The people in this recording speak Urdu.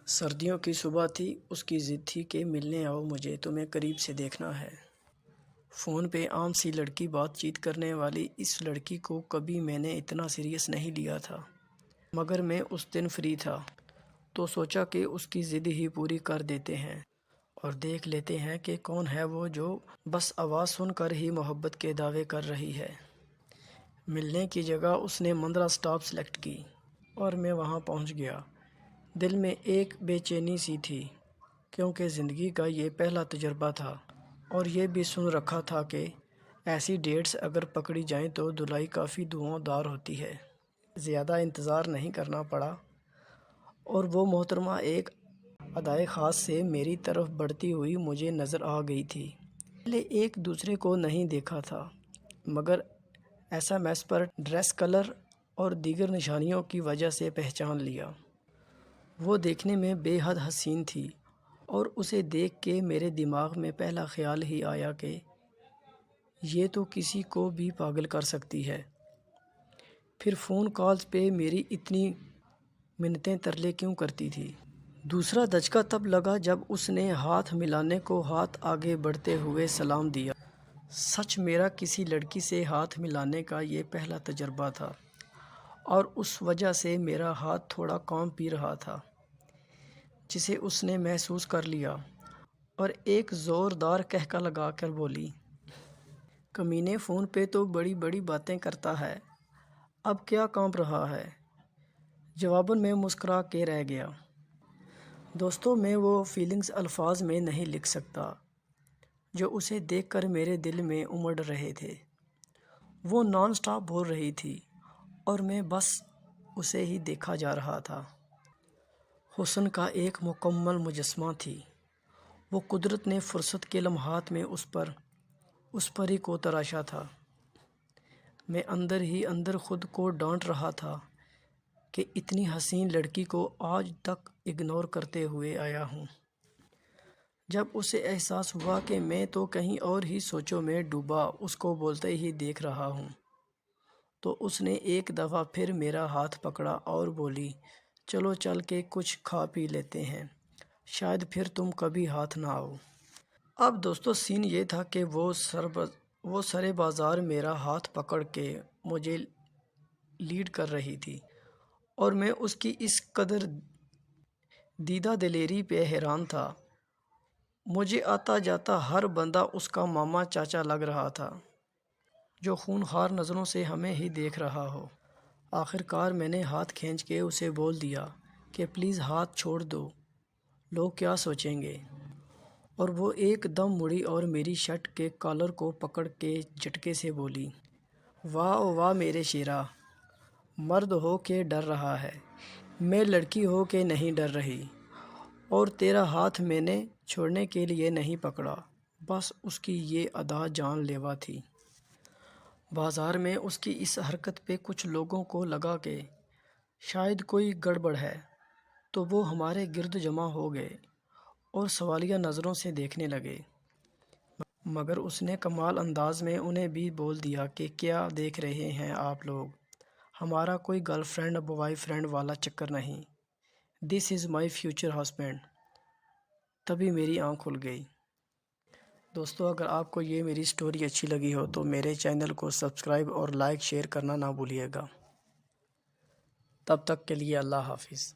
سردیوں کی صبح تھی، اس کی ضد تھی کہ ملنے آؤ مجھے، تمہیں قریب سے دیکھنا ہے۔ فون پہ عام سی لڑکی بات چیت کرنے والی اس لڑکی کو کبھی میں نے اتنا سیریس نہیں لیا تھا، مگر میں اس دن فری تھا تو سوچا کہ اس کی ضد ہی پوری کر دیتے ہیں اور دیکھ لیتے ہیں کہ کون ہے وہ جو بس آواز سن کر ہی محبت کے دعوے کر رہی ہے۔ ملنے کی جگہ اس نے مندرہ سٹاپ سلیکٹ کی اور میں وہاں پہنچ گیا۔ دل میں ایک بے چینی سی تھی کیونکہ زندگی کا یہ پہلا تجربہ تھا اور یہ بھی سن رکھا تھا کہ ایسی ڈیٹس اگر پکڑی جائیں تو دھلائی کافی دھواں دار ہوتی ہے۔ زیادہ انتظار نہیں کرنا پڑا اور وہ محترمہ ایک ادائے خاص سے میری طرف بڑھتی ہوئی مجھے نظر آ گئی تھی۔ پہلے ایک دوسرے کو نہیں دیکھا تھا مگر SMS پر ڈریس کلر اور دیگر نشانیوں کی وجہ سے پہچان لیا۔ وہ دیکھنے میں بے حد حسین تھی اور اسے دیکھ کے میرے دماغ میں پہلا خیال ہی آیا کہ یہ تو کسی کو بھی پاگل کر سکتی ہے۔ پھر فون کالز پہ میری اتنی منتیں ترلے کیوں کرتی تھی؟ دوسرا دھچکا تب لگا جب اس نے ہاتھ ملانے کو ہاتھ آگے بڑھتے ہوئے سلام دیا۔ سچ میرا کسی لڑکی سے ہاتھ ملانے کا یہ پہلا تجربہ تھا اور اس وجہ سے میرا ہاتھ تھوڑا کانپ بھی رہا تھا، جسے اس نے محسوس کر لیا اور ایک زوردار قہقہ لگا کر بولی، کمینے فون پہ تو بڑی بڑی باتیں کرتا ہے، اب کیا کانپ رہا ہے؟ جواباً میں مسکرا کے رہ گیا۔ دوستو، میں وہ فیلنگز الفاظ میں نہیں لکھ سکتا جو اسے دیکھ کر میرے دل میں امڑ رہے تھے۔ وہ نان سٹاپ بول رہی تھی اور میں بس اسے ہی دیکھا جا رہا تھا۔ حسن کا ایک مکمل مجسمہ تھی وہ۔ قدرت نے فرصت کے لمحات میں اس پری کو تراشا تھا۔ میں اندر ہی اندر خود کو ڈانٹ رہا تھا کہ اتنی حسین لڑکی کو آج تک اگنور کرتے ہوئے آیا ہوں۔ جب اسے احساس ہوا کہ میں تو کہیں اور ہی سوچوں میں ڈوبا اس کو بولتے ہی دیکھ رہا ہوں، تو اس نے ایک دفعہ پھر میرا ہاتھ پکڑا اور بولی، چلو چل کے کچھ کھا پی لیتے ہیں، شاید پھر تم کبھی ہاتھ نہ آؤ۔ اب دوستو سین یہ تھا کہ وہ سرے بازار میرا ہاتھ پکڑ کے مجھے لیڈ کر رہی تھی اور میں اس کی اس قدر دیدہ دلیری پہ حیران تھا۔ مجھے آتا جاتا ہر بندہ اس کا ماما چاچا لگ رہا تھا جو خونخوار نظروں سے ہمیں ہی دیکھ رہا ہو۔ آخر کار میں نے ہاتھ کھینچ کے اسے بول دیا کہ پلیز ہاتھ چھوڑ دو، لوگ کیا سوچیں گے؟ اور وہ ایک دم مڑی اور میری شرٹ کے کالر کو پکڑ کے جھٹکے سے بولی، واہ واہ میرے شیرا، مرد ہو کے ڈر رہا ہے، میں لڑکی ہو کے نہیں ڈر رہی، اور تیرا ہاتھ میں نے چھوڑنے کے لیے نہیں پکڑا۔ بس اس کی یہ ادا جان لیوا تھی۔ بازار میں اس کی اس حرکت پہ کچھ لوگوں کو لگا کہ شاید کوئی گڑبڑ ہے، تو وہ ہمارے گرد جمع ہو گئے اور سوالیہ نظروں سے دیکھنے لگے۔ مگر اس نے کمال انداز میں انہیں بھی بول دیا کہ کیا دیکھ رہے ہیں آپ لوگ، ہمارا کوئی گرل فرینڈ بوائے فرینڈ والا چکر نہیں، دس از مائی فیوچر ہسبینڈ۔ تبھی میری آنکھ کھل گئی۔ دوستو، اگر آپ کو یہ میری سٹوری اچھی لگی ہو تو میرے چینل کو سبسکرائب اور لائک شیئر کرنا نہ بھولیے گا۔ تب تک کے لیے اللہ حافظ۔